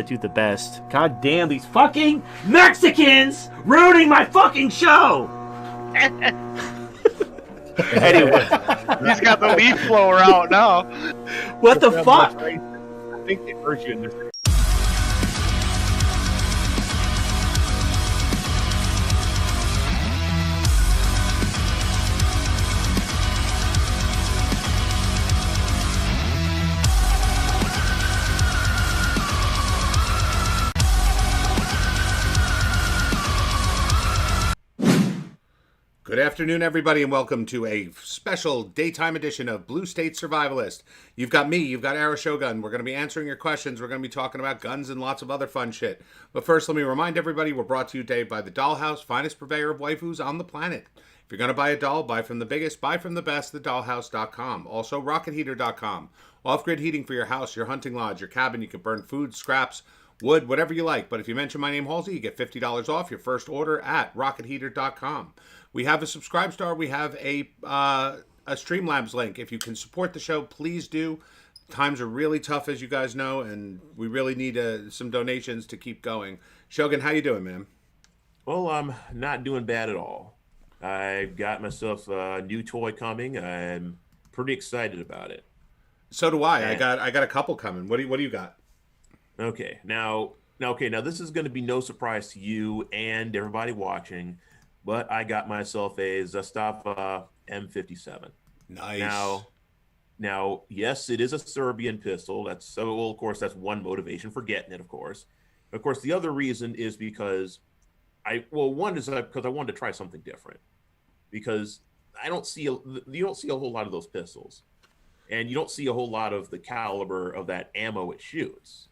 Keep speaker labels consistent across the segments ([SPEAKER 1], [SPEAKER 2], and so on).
[SPEAKER 1] do the best. God damn these fucking Mexicans ruining my fucking show! Anyway.
[SPEAKER 2] He's got the leaf blower out now.
[SPEAKER 1] What the fuck?
[SPEAKER 3] I think they hurt you in this. Good afternoon, everybody, and welcome to a special daytime edition of Blue State Survivalist. You've got me, you've got Aeroshogun. We're going to be answering your questions. We're going to be talking about guns and lots of other fun shit. But first, let me remind everybody, we're brought to you today by the Dollhouse, finest purveyor of waifus on the planet. If you're going to buy a doll, buy from the biggest, buy from the best, thedollhouse.com. Also, rocketheater.com. Off-grid heating for your house, your hunting lodge, your cabin. You can burn food, scraps, wood, whatever you like. But if you mention my name, Halsey, you get $50 off your first order at rocketheater.com. We have a Subscribe Star. We have a Streamlabs link. If you can support the show, please do. Times are really tough, as you guys know, and we really need some donations to keep going. Shogun, how you doing, man?
[SPEAKER 4] Well, I'm not doing bad at all. I've got myself a new toy coming. I'm pretty excited about it.
[SPEAKER 3] So do I.
[SPEAKER 4] And
[SPEAKER 3] I got a couple coming. What do you got?
[SPEAKER 4] Okay, now this is going to be no surprise to you and everybody watching. But I got myself a Zastava M57.
[SPEAKER 3] Nice.
[SPEAKER 4] Now, yes, it is a Serbian pistol. Of course, that's one motivation for getting it, of course. Of course, the other reason is because because I wanted to try something different. Because you don't see a whole lot of those pistols. And you don't see a whole lot of the caliber of that ammo it shoots.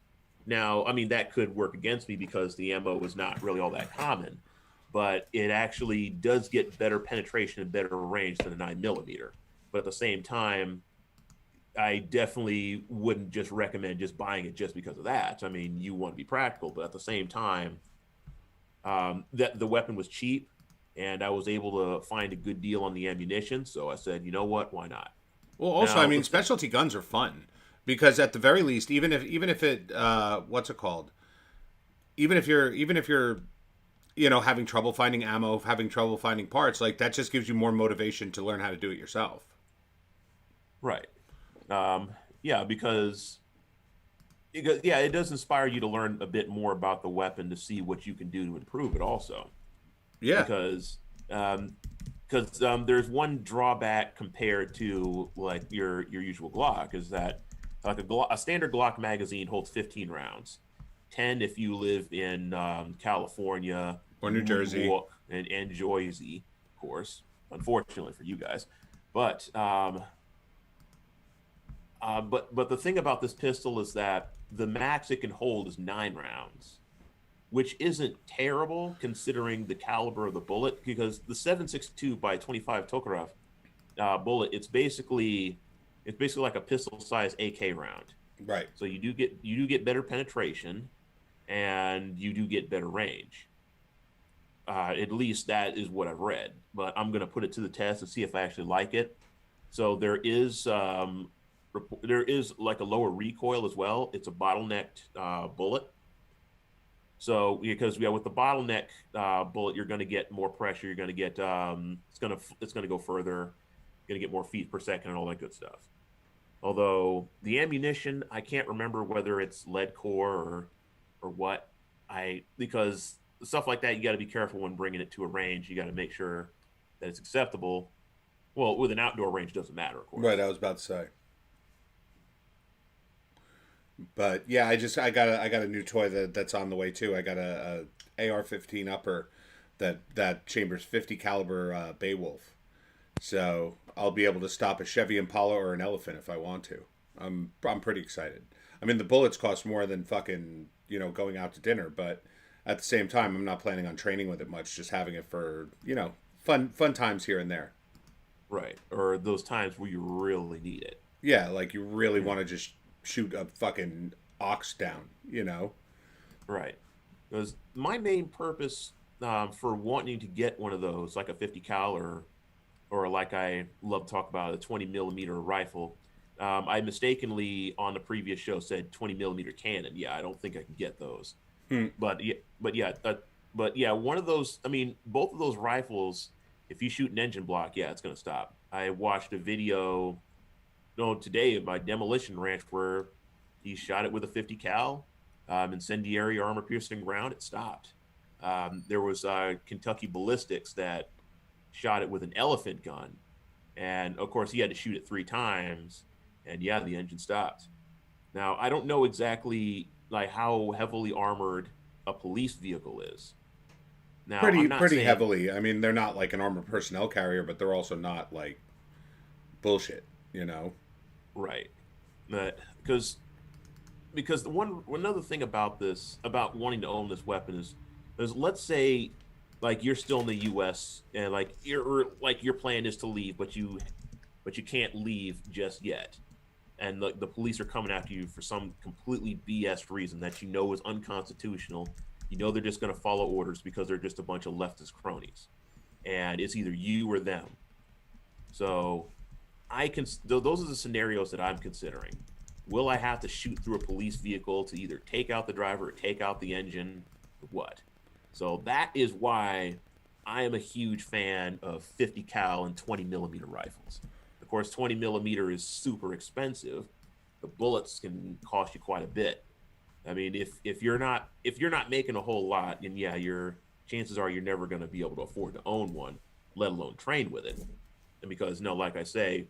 [SPEAKER 4] Now, I mean, that could work against me because the ammo is not really all that common. But it actually does get better penetration and better range than a 9mm. But at the same time, I definitely wouldn't just recommend just buying it just because of that. I mean, you want to be practical, but at the same time, that the weapon was cheap, and I was able to find a good deal on the ammunition. So I said, you know what, why not?
[SPEAKER 3] Well, also, I mean, specialty guns are fun because at the very least, even if it what's it called? Even if you're having trouble finding ammo, having trouble finding parts, like that just gives you more motivation to learn how to do it yourself.
[SPEAKER 4] Right. Because it does inspire you to learn a bit more about the weapon to see what you can do to improve it also.
[SPEAKER 3] Yeah.
[SPEAKER 4] Because there's one drawback compared to like your usual Glock is that like a standard Glock magazine holds 15 rounds. 10 if you live in California
[SPEAKER 3] or New Jersey
[SPEAKER 4] and Jersey, of course, unfortunately for you guys. But the thing about this pistol is that the max it can hold is 9 rounds, which isn't terrible considering the caliber of the bullet, because the 7.62 by 25 Tokarev bullet, it's basically like a pistol size AK round.
[SPEAKER 3] Right.
[SPEAKER 4] So you do get better penetration, and you do get better range. At least that is what I've read. But I'm going to put it to the test and see if I actually like it. So there is like a lower recoil as well. It's a bottlenecked bullet. So because with the bottleneck bullet, you're going to get more pressure. You're going to get it's going to go further. You're going to get more feet per second and all that good stuff. Although the ammunition, I can't remember whether it's lead core or what. Because stuff like that, you got to be careful when bringing it to a range. You got to make sure that it's acceptable. Well, with an outdoor range, doesn't matter, of course.
[SPEAKER 3] Right, I was about to say. But yeah, I got a new toy that's on the way too. I got a AR-15 upper that chambers 50 caliber Beowulf. So I'll be able to stop a Chevy Impala or an Elephant if I want to. I'm pretty excited. I mean, the bullets cost more than fucking going out to dinner, but at the same time, I'm not planning on training with it much. Just having it for fun times here and there.
[SPEAKER 4] Right, or those times where you really need it.
[SPEAKER 3] Yeah, like you really want to just shoot a fucking ox down,
[SPEAKER 4] Right. Because my main purpose for wanting to get one of those, like a 50 cal or like I love to talk about, a 20 millimeter rifle, I mistakenly on the previous show said 20 millimeter cannon. Yeah, I don't think I can get those.
[SPEAKER 3] Hmm.
[SPEAKER 4] But yeah, one of those. I mean, both of those rifles. If you shoot an engine block, yeah, it's gonna stop. I watched a video, no, today of my demolition ranch where he shot it with a 50 cal, incendiary armor piercing round. It stopped. There was Kentucky ballistics that shot it with an elephant gun, and of course he had to shoot it 3 times, and yeah, the engine stopped. Now I don't know exactly like how heavily armored a police vehicle is. Now I'm not
[SPEAKER 3] Pretty
[SPEAKER 4] saying
[SPEAKER 3] heavily. I mean, they're not like an armored personnel carrier, but they're also not like bullshit, you know.
[SPEAKER 4] right, but because the one another thing about this about wanting to own this weapon is let's say like you're still in the U.S. and like your plan is to leave, but you can't leave just yet, and the police are coming after you for some completely BS reason that you know is unconstitutional. You know they're just going to follow orders because they're just a bunch of leftist cronies, and it's either you or them. So those are the scenarios that I'm considering. Will I have to shoot through a police vehicle to either take out the driver or take out the engine? Or what? So that is why I am a huge fan of 50 cal and 20 millimeter rifles. Of course, 20 millimeter is super expensive. The bullets can cost you quite a bit. I mean, if you're not making a whole lot, then yeah, your chances are you're never going to be able to afford to own one, let alone train with it. And because like I say,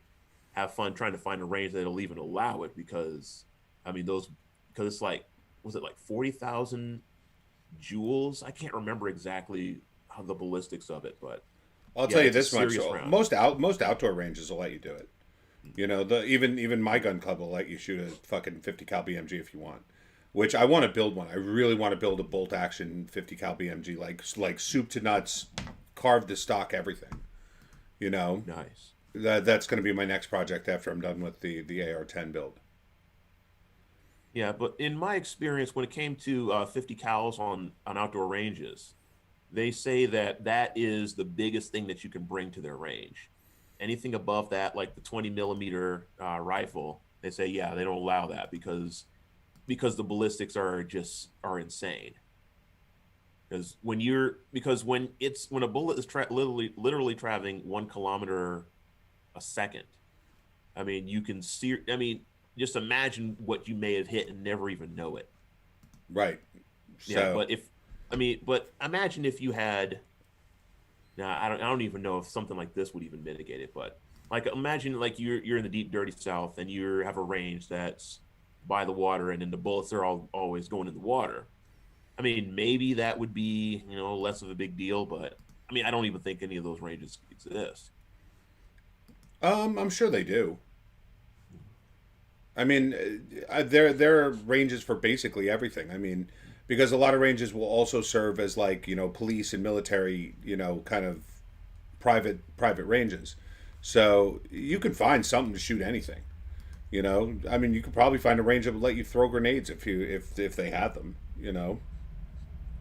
[SPEAKER 4] have fun trying to find a range that'll even allow it, because I mean because it's like, was it like 40,000 joules? I can't remember exactly how the ballistics of it, but
[SPEAKER 3] I'll
[SPEAKER 4] yeah,
[SPEAKER 3] tell you
[SPEAKER 4] it's a
[SPEAKER 3] this much:
[SPEAKER 4] serious round.
[SPEAKER 3] most outdoor ranges will let you do it. You know, even my gun club will let you shoot a fucking 50 cal BMG if you want. Which I want to build one. I really want to build a bolt action 50 cal BMG, like soup to nuts, carved to stock, everything. You know,
[SPEAKER 4] Nice.
[SPEAKER 3] that's going to be my next project after I'm done with the AR-10 build.
[SPEAKER 4] Yeah, but in my experience, when it came to 50 cals on outdoor ranges, they say that is the biggest thing that you can bring to their range. Anything above that, like the 20 millimeter rifle, they say yeah, they don't allow that because the ballistics are insane. When a bullet is literally traveling 1 kilometer a second, I mean you can see. I mean, just imagine what you may have hit and never even know it.
[SPEAKER 3] Right.
[SPEAKER 4] Yeah,
[SPEAKER 3] So
[SPEAKER 4] but imagine if you had. Now I don't even know if something like this would even mitigate it, but like imagine like you're in the deep dirty South and you have a range that's by the water, and then the bullets are always going in the water. I mean, maybe that would be less of a big deal, but I mean I don't even think any of those ranges exist.
[SPEAKER 3] I'm sure they do. I mean, there are ranges for basically everything. I mean, because a lot of ranges will also serve as like police and military kind of private ranges. So you can find something to shoot anything. I mean, you could probably find a range that would let you throw grenades if they had them.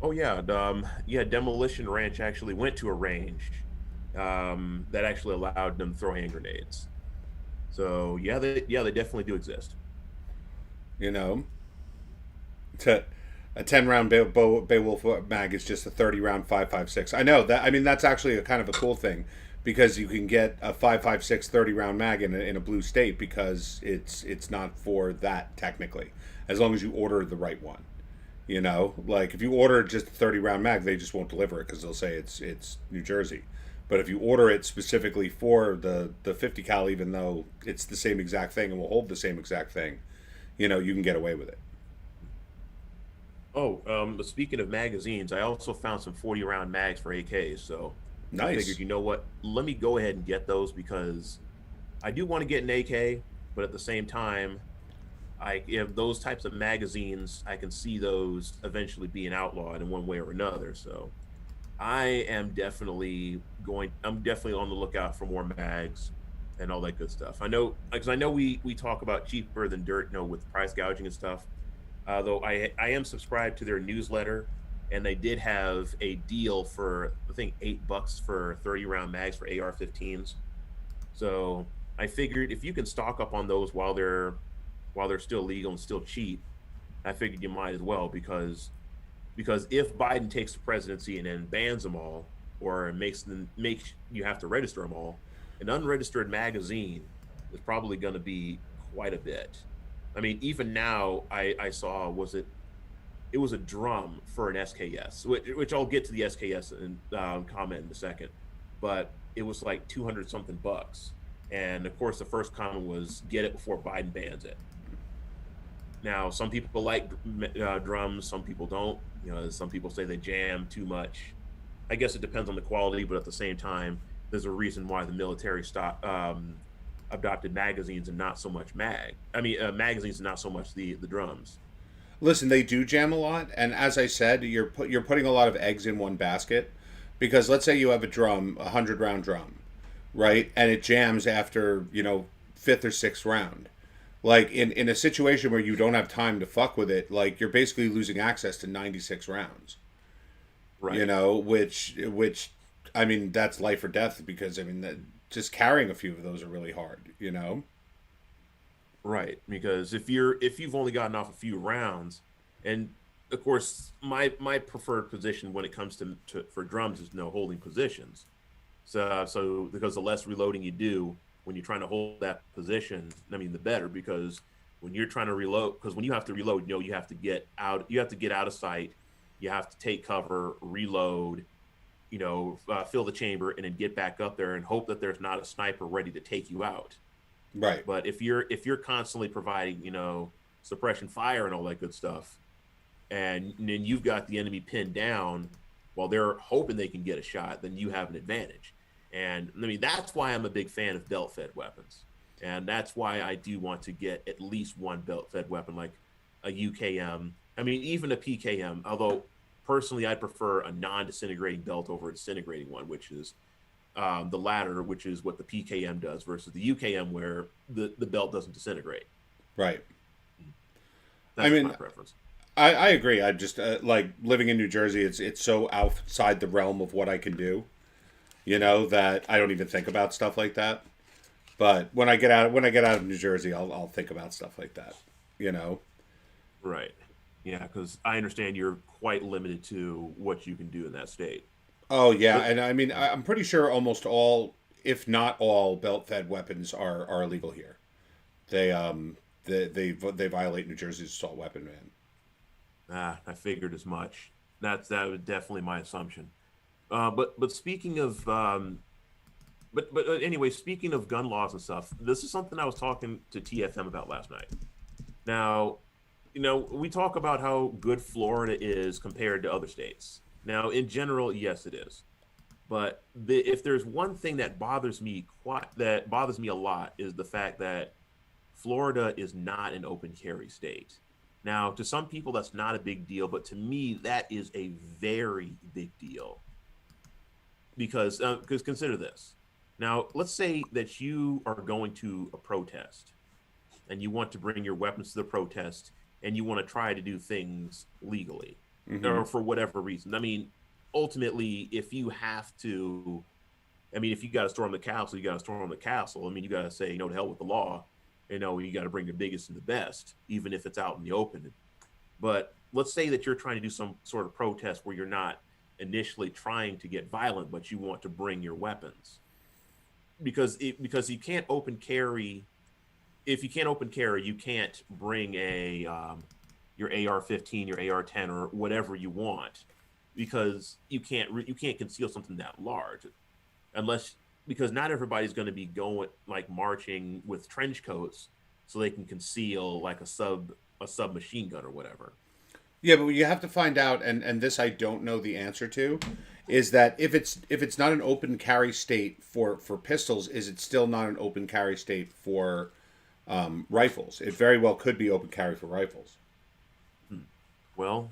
[SPEAKER 4] Oh yeah, yeah. Demolition Ranch actually went to a range that actually allowed them to throw hand grenades. So yeah, they definitely do exist.
[SPEAKER 3] You know, to a 10 round Beowulf mag is just a 30 round 5.56. I know that. I mean, that's actually a kind of a cool thing because you can get a 5.56 30 round mag in a blue state because it's not for that technically, as long as you order the right one. Like if you order just a 30 round mag, they just won't deliver it because they'll say it's New Jersey. But if you order it specifically for the 50 cal, even though it's the same exact thing and will hold the same exact thing, you can get away with it.
[SPEAKER 4] Oh, but speaking of magazines, I also found some 40 round mags for AKs. So I
[SPEAKER 3] Nice.
[SPEAKER 4] figured, you know what? Let me go ahead and get those because I do want to get an AK, but at the same time, if those types of magazines, I can see those eventually being outlawed in one way or another. So I'm definitely on the lookout for more mags and all that good stuff. I know, because I know we talk about cheaper than dirt, with price gouging and stuff. Though I am subscribed to their newsletter, and they did have a deal for I think $8 for 30 round mags for AR-15s. So I figured if you can stock up on those while they're still legal and still cheap, I figured you might as well because if Biden takes the presidency and then bans them all or makes you have to register them all, an unregistered magazine is probably going to be quite a bit. I mean, even now I saw it was a drum for an SKS, which I'll get to the SKS and comment in a second, but it was like 200 something bucks. And of course, the first comment was get it before Biden bans it. Now, some people like drums, some people don't. You know, some people say they jam too much. I guess it depends on the quality, but at the same time, there's a reason why the military adopted magazines and not so much magazines and not so much the drums.
[SPEAKER 3] Listen, they do jam a lot, and as I said, you're putting a lot of eggs in one basket, because let's say you have a drum, 100 round drum, right, and it jams after fifth or sixth round. Like in a situation where you don't have time to fuck with it, like you're basically losing access to 96 rounds.
[SPEAKER 4] Right.
[SPEAKER 3] Which I mean that's life or death, because I mean just carrying a few of those are really hard.
[SPEAKER 4] Right, because if you've only gotten off a few rounds, and of course my preferred position when it comes to for drums is no holding positions. So because the less reloading you do when you're trying to hold that position, I mean the better, because when you're trying to reload, because when you have to reload, you have to get out of sight, you have to take cover, reload, fill the chamber, and then get back up there and hope that there's not a sniper ready to take you out.
[SPEAKER 3] Right.
[SPEAKER 4] But if you're constantly providing, suppression fire and all that good stuff, and then you've got the enemy pinned down while they're hoping they can get a shot, then you have an advantage. And I mean, that's why I'm a big fan of belt-fed weapons. And that's why I do want to get at least one belt-fed weapon, like a UKM. I mean, even a PKM, although personally I'd prefer a non-disintegrating belt over a disintegrating one, which is the latter, which is what the PKM does, versus the UKM where the belt doesn't disintegrate.
[SPEAKER 3] Right.
[SPEAKER 4] That's my preference.
[SPEAKER 3] I agree. I just like living in New Jersey. It's so outside the realm of what I can do, that I don't even think about stuff like that. But when I get out of New Jersey, I'll think about stuff like that.
[SPEAKER 4] Right. Yeah, because I understand you're quite limited to what you can do in that state.
[SPEAKER 3] Oh yeah, and I mean I'm pretty sure almost all, if not all, belt-fed weapons are illegal here. They violate New Jersey's assault weapon ban.
[SPEAKER 4] I figured as much. That was definitely my assumption. But speaking of but anyway, speaking of gun laws and stuff, this is something I was talking to TFM about last night. Now, we talk about how good Florida is compared to other states. Now, in general, yes, it is. But if there's one thing that bothers me a lot, is the fact that Florida is not an open carry state. Now, to some people, that's not a big deal, but to me, that is a very big deal. Because consider this. Now, let's say that you are going to a protest and you want to bring your weapons to the protest and you want to try to do things legally, or for whatever reason. I mean, ultimately, if you got to storm the castle, you got to storm the castle. I mean, you got to say, to hell with the law. You got to bring the biggest and the best, even if it's out in the open. But let's say that you're trying to do some sort of protest where you're not initially trying to get violent, but you want to bring your weapons. Because you can't open carry. If you can't open carry, you can't bring your AR-15, your AR-10, or whatever you want, because you can't conceal something that large, because not everybody's going to be going like marching with trench coats so they can conceal like a submachine gun or whatever.
[SPEAKER 3] Yeah, but you have to find out, and this I don't know the answer to, is that if it's not an open carry state for pistols, is it still not an open carry state for rifles? It very well could be open carry for rifles.
[SPEAKER 4] Well,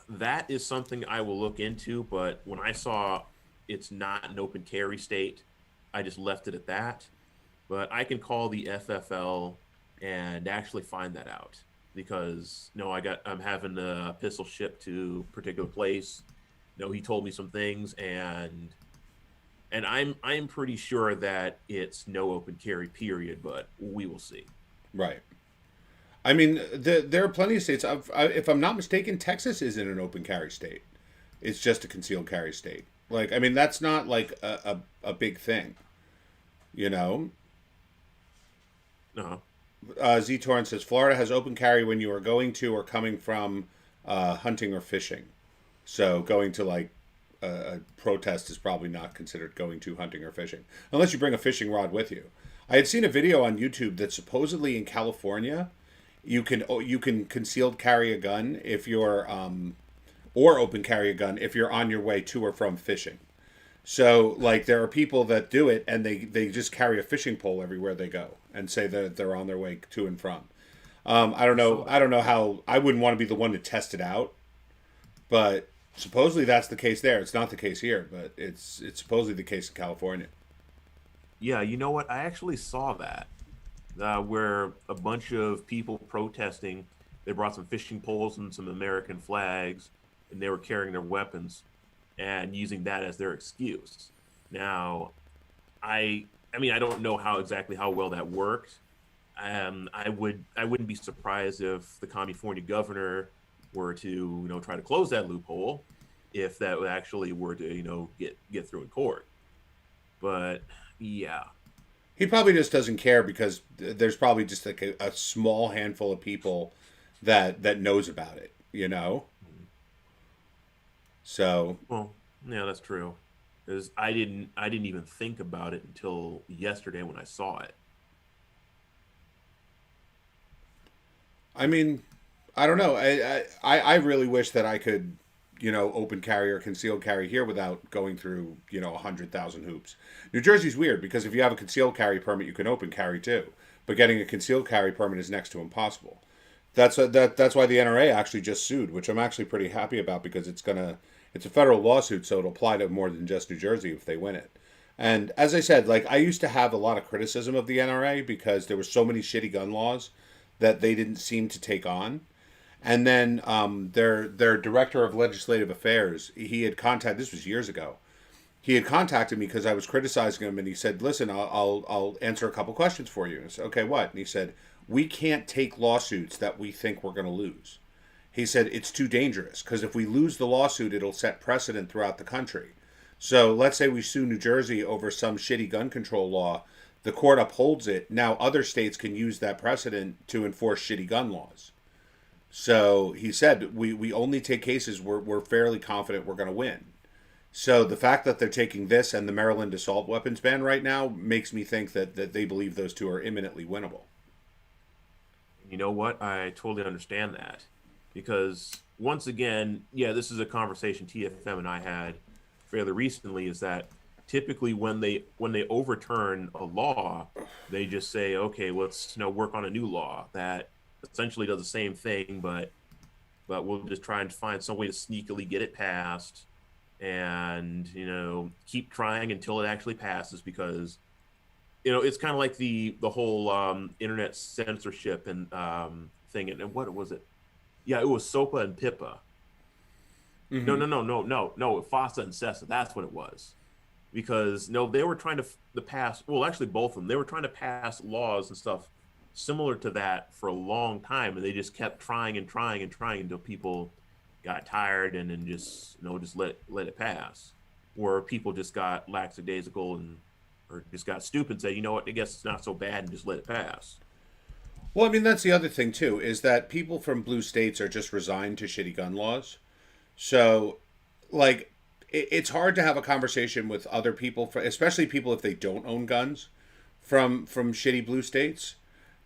[SPEAKER 4] that is something I will look into, but when I saw it's not an open carry state, I just left it at that. But I can call the FFL and actually find that out, because I'm having a pistol shipped to a particular place. He told me some things, and and I'm pretty sure that it's no open carry period, but we will see.
[SPEAKER 3] Right. I mean, there are plenty of states. If I'm not mistaken, Texas isn't an open carry state. It's just a concealed carry state. Like, I mean, that's not like a big thing, you know?
[SPEAKER 4] No.
[SPEAKER 3] Z Torrent says Florida has open carry when you are going to or coming from hunting or fishing. So going to like a protest is probably not considered going to hunting or fishing unless you bring a fishing rod with you. I had seen a video on YouTube that supposedly in California you can concealed carry a gun if you're or open carry a gun if you're on your way to or from fishing. So like there are people that do it and they just carry a fishing pole everywhere they go and say that they're on their way to and from. I don't know how I wouldn't want to be the one to test it out, but supposedly that's the case there. It's not the case here, but it's supposedly the case in California.
[SPEAKER 4] Yeah, you know what? I actually saw that where a bunch of people protesting, they brought some fishing poles and some American flags, and they were carrying their weapons and using that as their excuse. Now, I mean, I don't know how well that worked. I wouldn't be surprised if the California governor were to try to close that loophole, if that actually were to get through in court. But yeah,
[SPEAKER 3] he probably just doesn't care because there's probably just like a small handful of people that knows about it, So
[SPEAKER 4] well, yeah, that's true. Because I didn't even think about it until yesterday when I saw it.
[SPEAKER 3] I mean, I don't know. I really wish that I could, open carry or concealed carry here without going through, 100,000 hoops. New Jersey's weird because if you have a concealed carry permit, you can open carry too. But getting a concealed carry permit is next to impossible. That's why the NRA actually just sued, which I'm actually pretty happy about because it's a federal lawsuit, so it'll apply to more than just New Jersey if they win it. And as I said, like I used to have a lot of criticism of the NRA because there were so many shitty gun laws that they didn't seem to take on. And then their director of legislative affairs, he had contacted, this was years ago, he had contacted me because I was criticizing him, and he said, listen, I'll answer a couple questions for you. And I said, okay, what? And he said, we can't take lawsuits that we think we're going to lose. He said, it's too dangerous because if we lose the lawsuit, it'll set precedent throughout the country. So let's say we sue New Jersey over some shitty gun control law. The court upholds it. Now other states can use that precedent to enforce shitty gun laws. So he said, we only take cases where we're fairly confident we're going to win. So the fact that they're taking this and the Maryland assault weapons ban right now makes me think that they believe those two are imminently winnable.
[SPEAKER 4] You know what? I totally understand that. Because once again, yeah, this is a conversation TFM and I had fairly recently, is that typically when they overturn a law, they just say, okay, let's work on a new law that essentially does the same thing, but we'll just try and find some way to sneakily get it passed and keep trying until it actually passes, because it's kind of like the whole internet censorship and thing. And what was it? Yeah, it was SOPA and PIPA. Mm-hmm. No, FOSTA and CESA. That's what it was. Because they were trying to pass. Well, actually, both of them. They were trying to pass laws and stuff similar to that for a long time, and they just kept trying and trying and trying until people got tired and then just let it pass. Or people just got lackadaisical or just got stupid and said, you know what, I guess it's not so bad, and just let it pass.
[SPEAKER 3] Well, I mean, that's the other thing, too, is that people from blue states are just resigned to shitty gun laws. So, like, it's hard to have a conversation with other people, especially people if they don't own guns, from shitty blue states,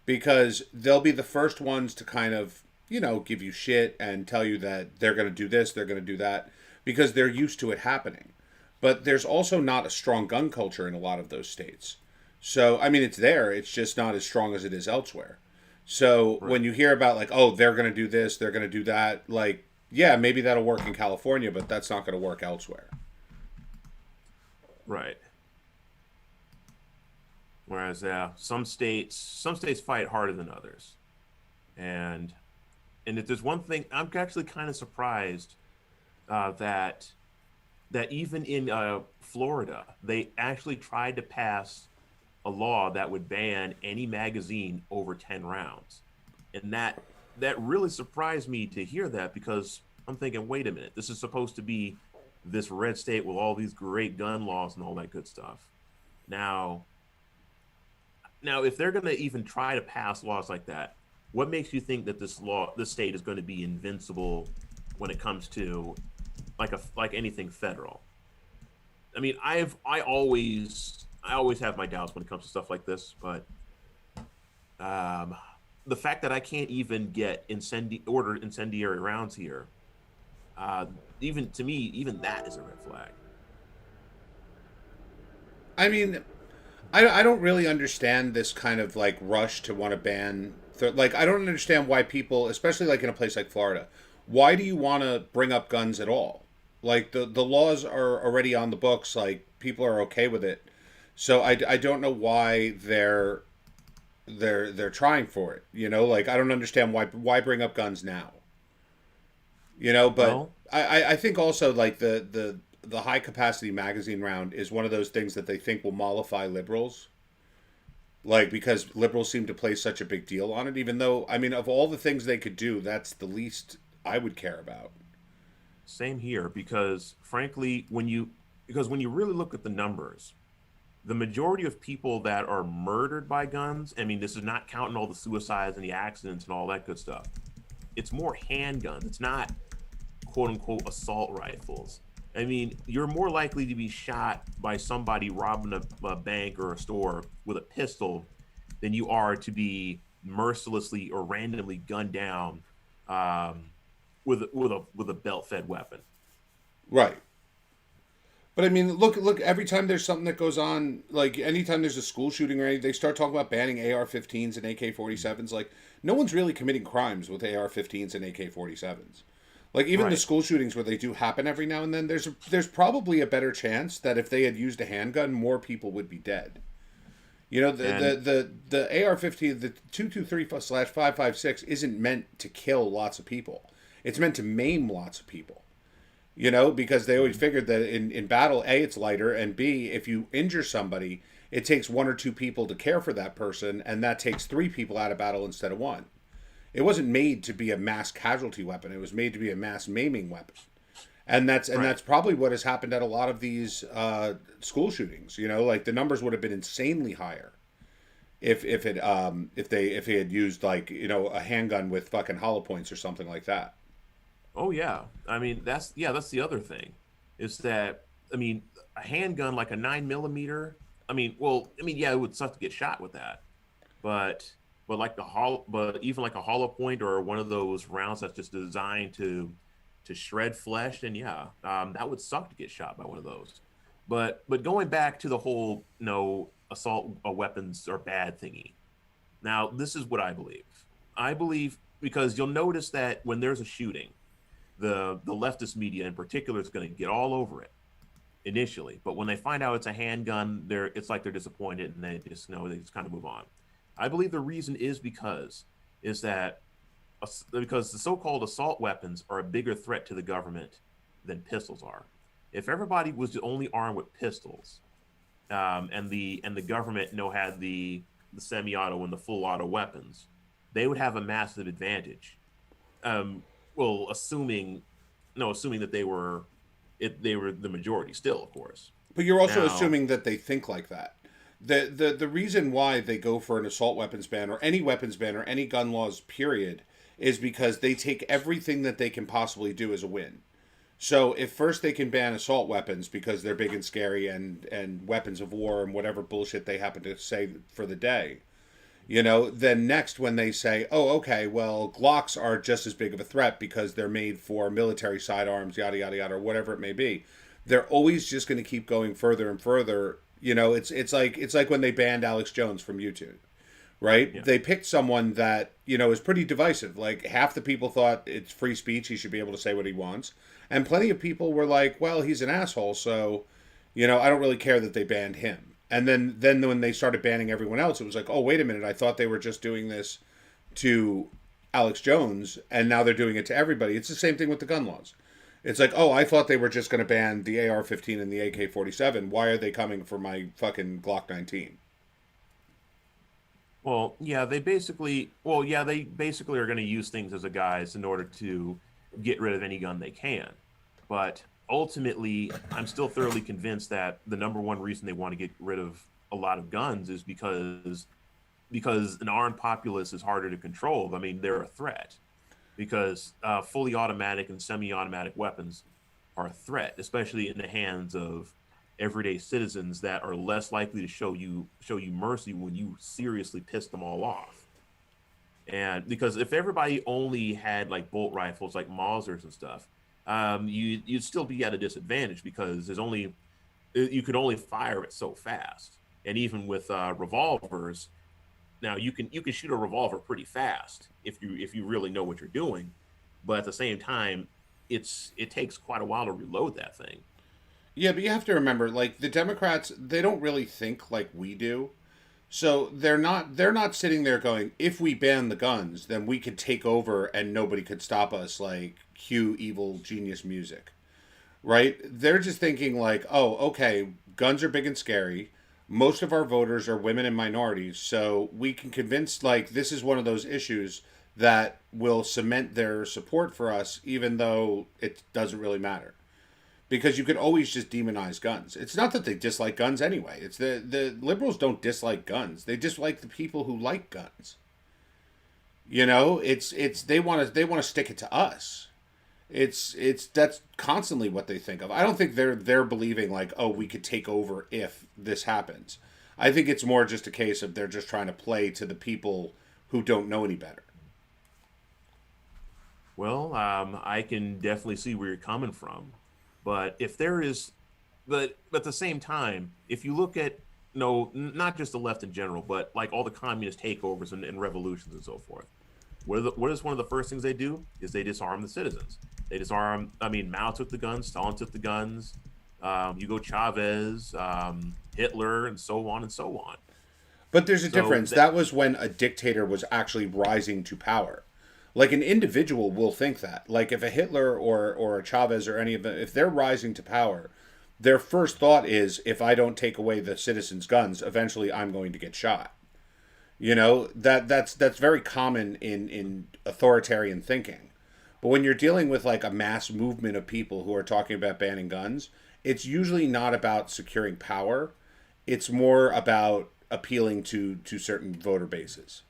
[SPEAKER 3] because they'll be the first ones to kind of, give you shit and tell you that they're going to do this, they're going to do that, because they're used to it happening. But there's also not a strong gun culture in a lot of those states. So, I mean, it's there, it's just not as strong as it is elsewhere. So right. When you hear about like, oh, they're going to do this, they're going to do that, like, yeah, maybe that'll work in California, but that's not going to work elsewhere.
[SPEAKER 4] Right. Whereas some states fight harder than others. And if there's one thing, I'm actually kind of surprised that that even in Florida, they actually tried to pass a law that would ban any magazine over 10 rounds. And that really surprised me to hear that, because I'm thinking, wait a minute, this is supposed to be this red state with all these great gun laws and all that good stuff. Now, if they're going to even try to pass laws like that, what makes you think that this state is going to be invincible when it comes to like anything federal? I mean, I always have my doubts when it comes to stuff like this, but the fact that I can't even get order incendiary rounds here, even to me, even that is a red flag.
[SPEAKER 3] I mean, I don't really understand this kind of like rush to want to ban. Like, I don't understand why people, especially like in a place like Florida, why do you want to bring up guns at all? Like the laws are already on the books. Like people are okay with it. So I don't know why they're trying for it. You know, like I don't understand why bring up guns now. You know, but
[SPEAKER 4] Well,
[SPEAKER 3] I think also like the high capacity magazine round is one of those things that they think will mollify liberals. Like because liberals seem to place such a big deal on it, even though I mean of all the things they could do, that's the least I would care about.
[SPEAKER 4] same here, because frankly, when you really look at the numbers, the majority of people that are murdered by guns, I mean, this is not counting all the suicides and the accidents and all that good stuff. It's more handguns. It's not quote unquote assault rifles. I mean, you're more likely to be shot by somebody robbing a bank or a store with a pistol than you are to be mercilessly or randomly gunned down with a belt-fed weapon.
[SPEAKER 3] Right. But I mean, look. Every time there's something that goes on, like anytime there's a school shooting or anything, they start talking about banning AR-15s and AK-47s. Like, no one's really committing crimes with AR-15s and AK-47s. Like, even the
[SPEAKER 4] Right.
[SPEAKER 3] school shootings where they do happen every now and then, there's probably a better chance that if they had used a handgun, more people would be dead. You know,
[SPEAKER 4] And
[SPEAKER 3] the AR-15, the 223/556 isn't meant to kill lots of people. It's meant to maim lots of people. You know, because they always figured that in battle, A, it's lighter, and B, if you injure somebody, it takes one or two people to care for that person, and that takes three people out of battle instead of one. It wasn't made to be a mass casualty weapon. It was made to be a mass maiming weapon.
[SPEAKER 4] right.
[SPEAKER 3] That's probably what has happened at a lot of these school shootings. You know, like the numbers would have been insanely higher if they had used like you know a handgun with fucking hollow points or something like that.
[SPEAKER 4] Oh yeah. I mean, that's the other thing, is that I mean, a handgun like a 9 millimeter. I mean, well, I mean, yeah, it would suck to get shot with that, but but even like a hollow point or one of those rounds that's just designed to shred flesh, then yeah, that would suck to get shot by one of those. But going back to the whole assault weapons are bad thingy. Now, this is what I believe. I believe because you'll notice that when there's a shooting, the leftist media in particular is going to get all over it initially, but when they find out it's a handgun, it's like they're disappointed and they just they just kind of move on. I believe the reason is that because the so-called assault weapons are a bigger threat to the government than pistols are. If everybody was only armed with pistols, and the government had the semi-auto and the full auto weapons, they would have a massive advantage. Well, assuming that they were the majority still, of course.
[SPEAKER 3] But you're also
[SPEAKER 4] Now,
[SPEAKER 3] assuming that they think like that. The reason why they go for an assault weapons ban or any weapons ban or any gun laws period is because they take everything that they can possibly do as a win. So if first they can ban assault weapons because they're big and scary and weapons of war and whatever bullshit they happen to say for the day, you know, then next when they say, oh, okay, well, Glocks are just as big of a threat because they're made for military sidearms, yada, yada, yada, or whatever it may be. They're always just going to keep going further and further. You know, it's like when they banned Alex Jones from YouTube, right?
[SPEAKER 4] yeah,
[SPEAKER 3] They picked someone that, you know, is pretty divisive. Like half the people thought it's free speech. He should be able to say what he wants. And plenty of people were like, well, he's an asshole. So, you know, I don't really care that they banned him. And then when they started banning everyone else, it was like, oh, wait a minute. I thought they were just doing this to Alex Jones. And now they're doing it to everybody. It's the same thing with the gun laws. It's like, oh, I thought they were just going to ban the AR-15 and the AK-47. Why are they coming for my fucking Glock 19?
[SPEAKER 4] Well, yeah, they basically are going to use things as a guise in order to get rid of any gun they can. But ultimately, I'm still thoroughly convinced that the number one reason they want to get rid of a lot of guns is because an armed populace is harder to control. I mean, they're a threat because fully automatic and semi-automatic weapons are a threat, especially in the hands of everyday citizens that are less likely to show you mercy when you seriously piss them all off. And because if everybody only had like bolt rifles, like Mausers and stuff, you'd still be at a disadvantage because you could only fire it so fast. And even with revolvers, now you can shoot a revolver pretty fast if you really know what you're doing, but at the same time, it takes quite a while to reload that thing.
[SPEAKER 3] Yeah, but you have to remember, like, the Democrats, they don't really think like we do. So they're not sitting there going, if we ban the guns, then we could take over and nobody could stop us, like cue evil genius music. Right? They're just thinking like, oh, okay, guns are big and scary. Most of our voters are women and minorities, so we can convince like this is one of those issues that will cement their support for us even though it doesn't really matter. Because you could always just demonize guns. It's not that they dislike guns anyway. It's the liberals don't dislike guns. They dislike the people who like guns. You know, it's they want to stick it to us. It's that's constantly what they think of. I don't think they're believing like, oh, we could take over if this happens. I think it's more just a case of they're just trying to play to the people who don't know any better.
[SPEAKER 4] Well, I can definitely see where you're coming from, but if there is, but at the same time, if you look at no, not just the left in general, but like all the communist takeovers and revolutions and so forth, what is one of the first things they do is they disarm the citizens. They disarm. I mean, Mao took the guns, Stalin took the guns. Hugo Chavez, Hitler, and so on and so on.
[SPEAKER 3] But there's a
[SPEAKER 4] So
[SPEAKER 3] difference. That was when a dictator was actually rising to power. Like an individual will think that. Like if a Hitler or a Chavez or any of them, if they're rising to power, their first thought is, if I don't take away the citizens' guns, eventually I'm going to get shot. You know, that's very common in authoritarian thinking. But when you're dealing with like a mass movement of people who are talking about banning guns, it's usually not about securing power. It's more about appealing to certain voter bases.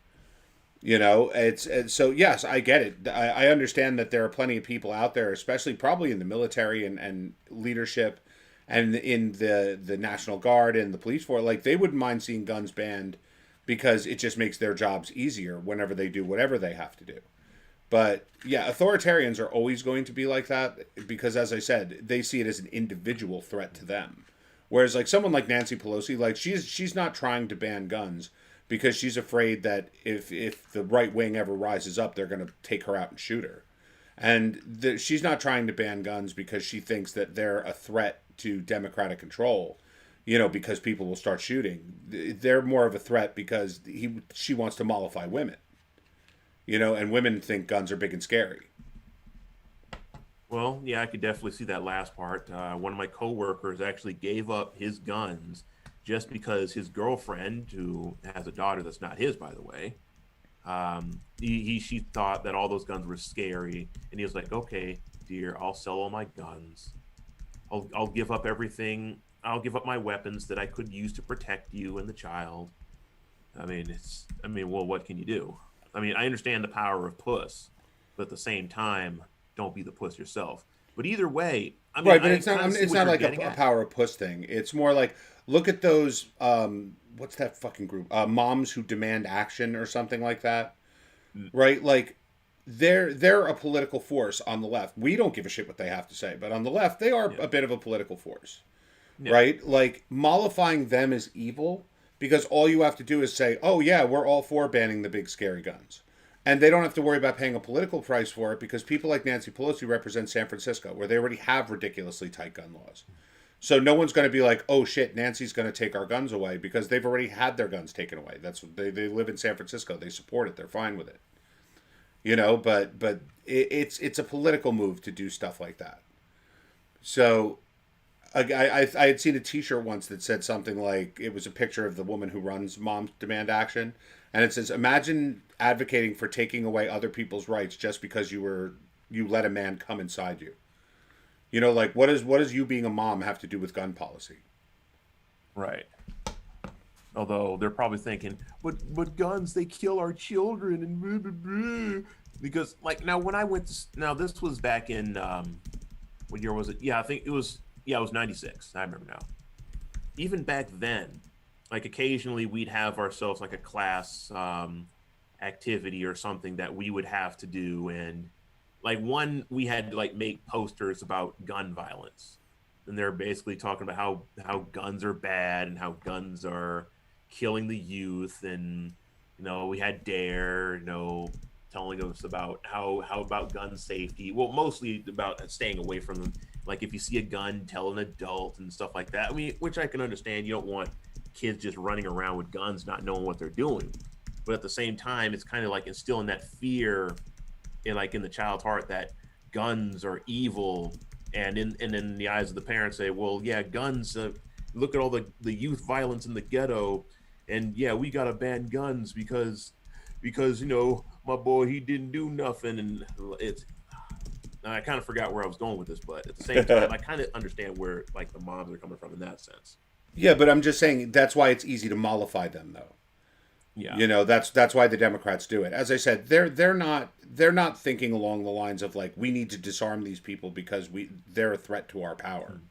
[SPEAKER 3] You know, it's so yes, I get it. I understand that there are plenty of people out there, especially probably in the military and leadership and in the National Guard and the police force, like they wouldn't mind seeing guns banned because it just makes their jobs easier whenever they do whatever they have to do. But yeah, authoritarians are always going to be like that because, as I said, they see it as an individual threat to them. Whereas like someone like Nancy Pelosi, like she's not trying to ban guns because she's afraid that if the right wing ever rises up, they're going to take her out and shoot her. And she's not trying to ban guns because she thinks that they're a threat to democratic control, you know, because people will start shooting. They're more of a threat because she wants to mollify women, you know, and women think guns are big and scary.
[SPEAKER 4] Well, yeah, I could definitely see that last part. One of my coworkers actually gave up his guns just because his girlfriend, who has a daughter that's not his, by the way, she thought that all those guns were scary, and he was like, "Okay, dear, I'll sell all my guns. I'll give up everything. I'll give up my weapons that I could use to protect you and the child." Well, what can you do? I mean, I understand the power of puss, but at the same time, don't be the puss yourself. But either way, I mean,
[SPEAKER 3] Right, but
[SPEAKER 4] I
[SPEAKER 3] it's not.
[SPEAKER 4] kinda see
[SPEAKER 3] It's
[SPEAKER 4] what
[SPEAKER 3] not
[SPEAKER 4] you're
[SPEAKER 3] like
[SPEAKER 4] getting
[SPEAKER 3] a
[SPEAKER 4] at.
[SPEAKER 3] power of puss thing. It's more like look at those. What's that fucking group? Moms who demand action or something like that.
[SPEAKER 4] Mm,
[SPEAKER 3] Right, like they're a political force on the left. We don't give a shit what they have to say, but on the left, they are
[SPEAKER 4] yeah,
[SPEAKER 3] a bit of a political force.
[SPEAKER 4] yeah.
[SPEAKER 3] Right, like mollifying them is evil because all you have to do is say, "Oh yeah, we're all for banning the big scary guns." And they don't have to worry about paying a political price for it because people like Nancy Pelosi represent San Francisco, where they already have ridiculously tight gun laws. So no one's going to be like, "Oh shit, Nancy's going to take our guns away," because they've already had their guns taken away. That's what they live in San Francisco. They support it. They're fine with it. You know, but it's a political move to do stuff like that. So I had seen a T-shirt once that said something like, it was a picture of the woman who runs Moms Demand Action, and it says, "Imagine advocating for taking away other people's rights just because you let a man come inside you." You know, like what does you being a mom have to do with gun policy?
[SPEAKER 4] Right. Although they're probably thinking, but guns, they kill our children and blah, blah, blah. Because like now when I went to now this was back in what year was it? Yeah, I think it was it was 96. I remember now. Even back then, like occasionally we'd have ourselves like a class activity or something that we would have to do, and like one we had to like make posters about gun violence, and they're basically talking about how guns are bad and how guns are killing the youth, and we had Dare telling us about how about gun safety, well mostly about staying away from them, like if you see a gun tell an adult and stuff like that. I mean, which I can understand, you don't want kids just running around with guns not knowing what they're doing, but at the same time it's kind of like instilling that fear in the child's heart that guns are evil, and in the eyes of the parents say, well, yeah, guns, look at all the youth violence in the ghetto, and yeah, we gotta ban guns because my boy, he didn't do nothing. And it's, I kind of forgot where I was going with this, but at the same time I kind of understand where like the moms are coming from in that sense.
[SPEAKER 3] Yeah, but I'm just saying that's why it's easy to mollify them, though.
[SPEAKER 4] Yeah.
[SPEAKER 3] You know, that's why the Democrats do it. As I said, they're not thinking along the lines of like, we need to disarm these people because they're a threat to our power. Mm-hmm.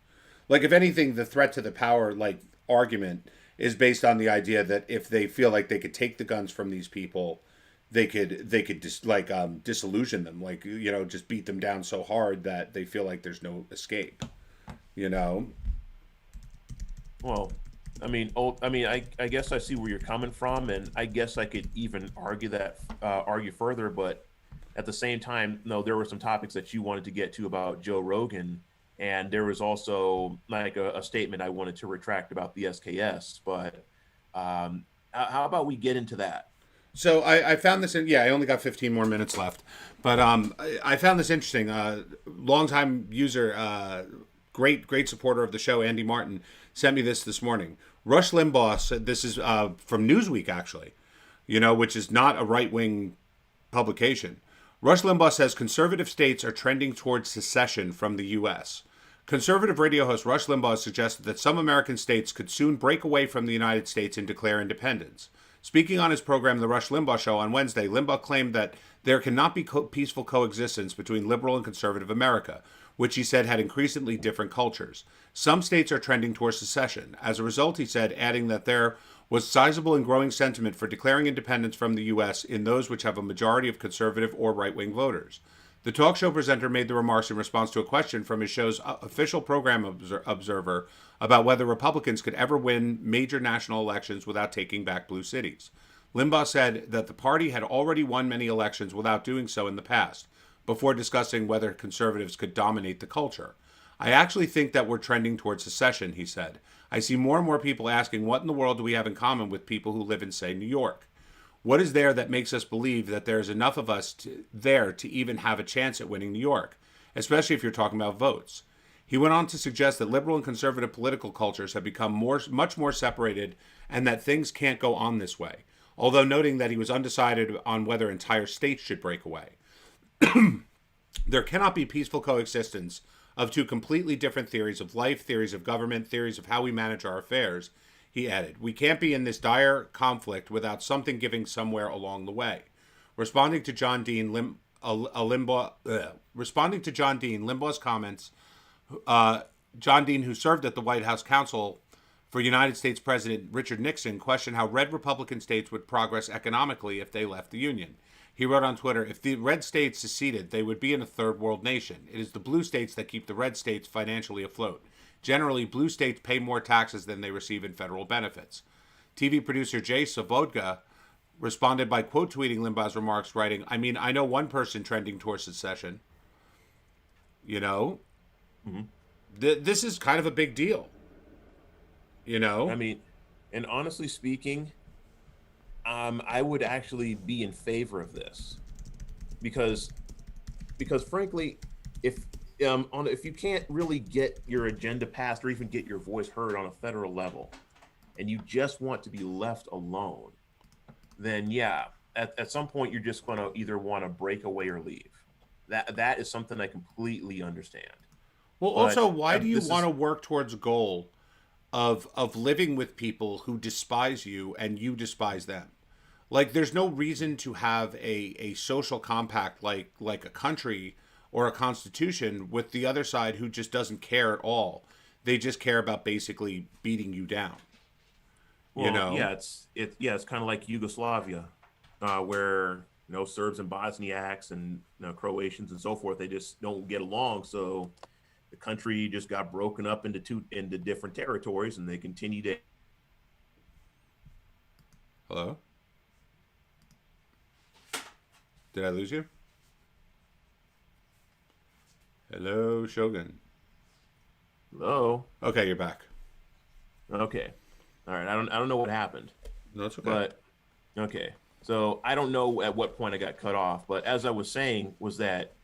[SPEAKER 3] Like, if anything, the threat to the power like argument is based on the idea that if they feel like they could take the guns from these people, they could disillusion them, like, just beat them down so hard that they feel like there's no escape. You know.
[SPEAKER 4] Well, I guess I see where you're coming from, and I guess I could even argue further. But at the same time, no, there were some topics that you wanted to get to about Joe Rogan, and there was also like a statement I wanted to retract about the SKS. But how about we get into that?
[SPEAKER 3] So I found this I only got 15 more minutes left, but I found this interesting. Longtime user, great supporter of the show, Andy Martin, sent me this morning. Rush Limbaugh said, this is from Newsweek actually, which is not a right-wing publication. Rush Limbaugh says conservative states are trending towards secession from the U.S. Conservative radio host Rush Limbaugh suggested that some American states could soon break away from the United States and declare independence. Speaking on his program, The Rush Limbaugh Show, on Wednesday, Limbaugh claimed that there cannot be peaceful coexistence between liberal and conservative America, which he said had increasingly different cultures. Some states are trending towards secession. As a result, he said, adding that there was sizable and growing sentiment for declaring independence from the U.S. in those which have a majority of conservative or right-wing voters. The talk show presenter made the remarks in response to a question from his show's official program observer about whether Republicans could ever win major national elections without taking back blue cities. Limbaugh said that the party had already won many elections without doing so in the past, before discussing whether conservatives could dominate the culture. I actually think that we're trending towards secession, he said. I see more and more people asking, what in the world do we have in common with people who live in, say, New York? What is there that makes us believe that there's enough of us there to even have a chance at winning New York, especially if you're talking about votes? He went on to suggest that liberal and conservative political cultures have become much more separated and that things can't go on this way, although noting that he was undecided on whether entire states should break away. There cannot be peaceful coexistence of two completely different theories of life, theories of government, theories of how we manage our affairs, he added. We can't be in this dire conflict without something giving somewhere along the way. Responding to John Dean, Limbaugh's comments, John Dean, who served at the White House counsel for United States President Richard Nixon, questioned how red Republican states would progress economically if they left the Union. He wrote on Twitter, if the red states seceded, they would be in a third world nation. It is the blue states that keep the red states financially afloat. Generally, blue states pay more taxes than they receive in federal benefits. TV producer Jay Savodga responded by quote tweeting Limbaugh's remarks, writing, I know one person trending towards secession.
[SPEAKER 4] Mm-hmm.
[SPEAKER 3] This is kind of a big deal.
[SPEAKER 4] And honestly speaking, I would actually be in favor of this because frankly, if if you can't really get your agenda passed or even get your voice heard on a federal level, and you just want to be left alone, then yeah, at some point you're just going to either want to break away or leave. That is something I completely understand.
[SPEAKER 3] Well,
[SPEAKER 4] But,
[SPEAKER 3] also, why do you
[SPEAKER 4] this
[SPEAKER 3] want to
[SPEAKER 4] is-
[SPEAKER 3] work towards a goal of living with people who despise you and you despise them? Like, there's no reason to have a social compact like a country or a constitution with the other side who just doesn't care at all. They just care about basically beating you down.
[SPEAKER 4] Well,
[SPEAKER 3] You know?
[SPEAKER 4] yeah, it's kind of like Yugoslavia, where Serbs and Bosniaks and Croatians and so forth, they just don't get along. So the country just got broken up into different territories, and they continue to.
[SPEAKER 3] Hello? Did I lose you? Hello, Shogun.
[SPEAKER 4] Hello.
[SPEAKER 3] Okay, you're back.
[SPEAKER 4] Okay. All right. I don't know what happened,
[SPEAKER 3] No, it's okay.
[SPEAKER 4] but okay. So I don't know at what point I got cut off, but as I was saying was that,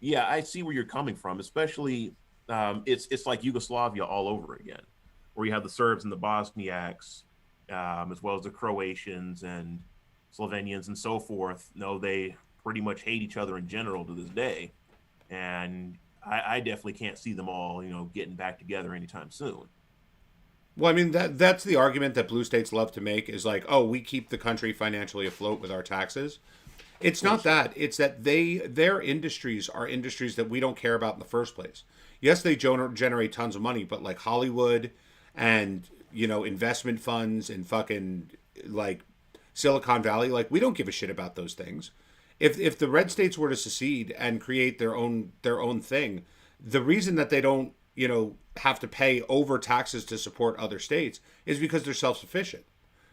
[SPEAKER 4] yeah, I see where you're coming from, especially it's like Yugoslavia all over again, where you have the Serbs and the Bosniaks, as well as the Croatians and Slovenians and so forth. They pretty much hate each other in general to this day, and I definitely can't see them all, getting back together anytime soon.
[SPEAKER 3] Well, I mean, that's the argument that blue states love to make is like, oh, we keep the country financially afloat with our taxes. It's not that. It's that their industries are industries that we don't care about in the first place. Yes, they generate tons of money, but like Hollywood and, investment funds and fucking like Silicon Valley, like we don't give a shit about those things. If the red states were to secede and create their own thing, the reason that they don't, have to pay over taxes to support other states is because they're self-sufficient.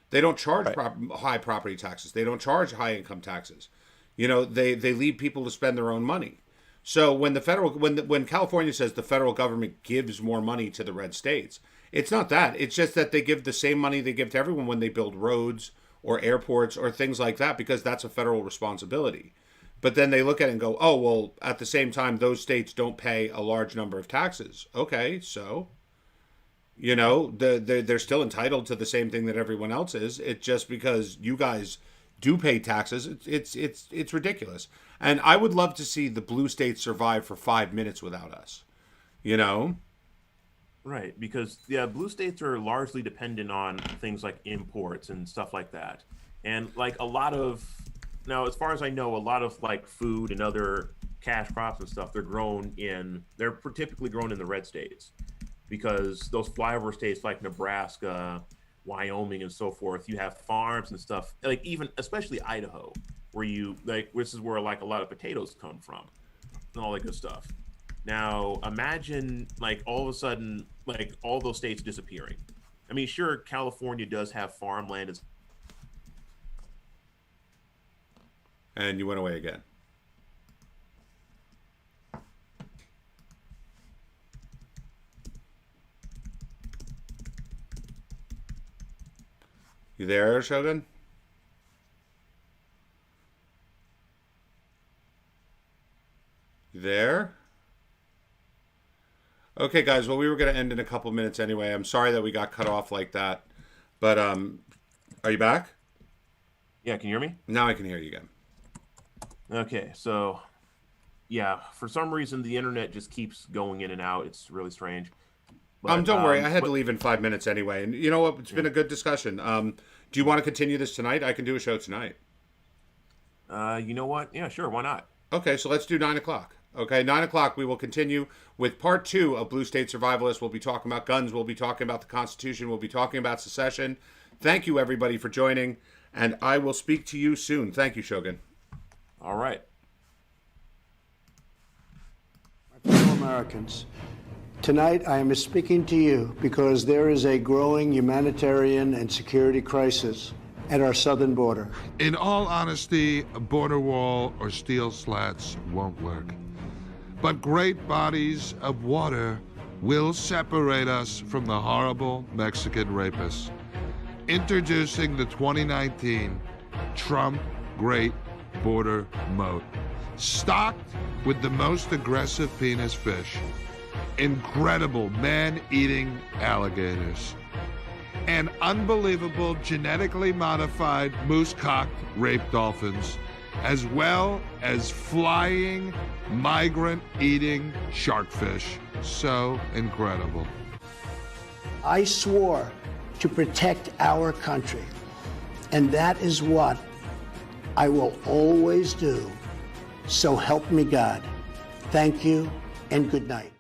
[SPEAKER 3] They don't charge high property taxes. They don't charge high income taxes. They leave people to spend their own money. So when when California says the federal government gives more money to the red states, it's not that. It's just that they give the same money they give to everyone when they build roads or airports or things like that, because that's a federal responsibility. But then they look at it and go, oh, well, at the same time, those states don't pay a large number of taxes. Okay, so, they're still entitled to the same thing that everyone else is. It's just because you guys do pay taxes, it's ridiculous. And I would love to see the blue states survive for 5 minutes without us,
[SPEAKER 4] Right, because blue states are largely dependent on things like imports and stuff like that. And like a lot of now, as far as I know, a lot of like food and other cash crops and stuff, they're typically grown in the red states, because those flyover states like Nebraska, Wyoming, and so forth, you have farms and stuff, like even especially Idaho, where this is where like a lot of potatoes come from and all that good stuff. Now, imagine like all of a sudden, like all those states disappearing. I mean, sure, California does have farmland
[SPEAKER 3] And you went away again. You there, Shogun? You there? Okay, guys. Well, we were going to end in a couple minutes anyway. I'm sorry that we got cut off like that. But, are you back?
[SPEAKER 4] Yeah, can you hear me?
[SPEAKER 3] Now I can hear you again.
[SPEAKER 4] Okay, so yeah, for some reason the internet just keeps going in and out. It's really strange. But,
[SPEAKER 3] Don't worry. I had to leave in 5 minutes anyway. And you know what? It's been a good discussion. Do you want to continue this tonight? I can do a show tonight.
[SPEAKER 4] You know what? Yeah, sure. Why not?
[SPEAKER 3] Okay, so let's do 9 o'clock. Okay, 9 o'clock we will continue with part 2 of Blue State Survivalist. We'll be talking about guns. We'll be talking about the Constitution. We'll be talking about secession. Thank you, everybody, for joining. And I will speak to you soon. Thank you, Shogun.
[SPEAKER 4] All right.
[SPEAKER 5] My fellow Americans, tonight I am speaking to you because there is a growing humanitarian and security crisis at our southern border.
[SPEAKER 6] In all honesty, a border wall or steel slats won't work. But great bodies of water will separate us from the horrible Mexican rapists. Introducing the 2019 Trump Great Border Moat. stocked with the most aggressive penis fish, incredible man-eating alligators, and unbelievable genetically modified moose-cocked rape dolphins, as well as flying, migrant-eating sharkfish. So incredible.
[SPEAKER 5] I swore to protect our country, and that is what I will always do. So help me God. Thank you and good night.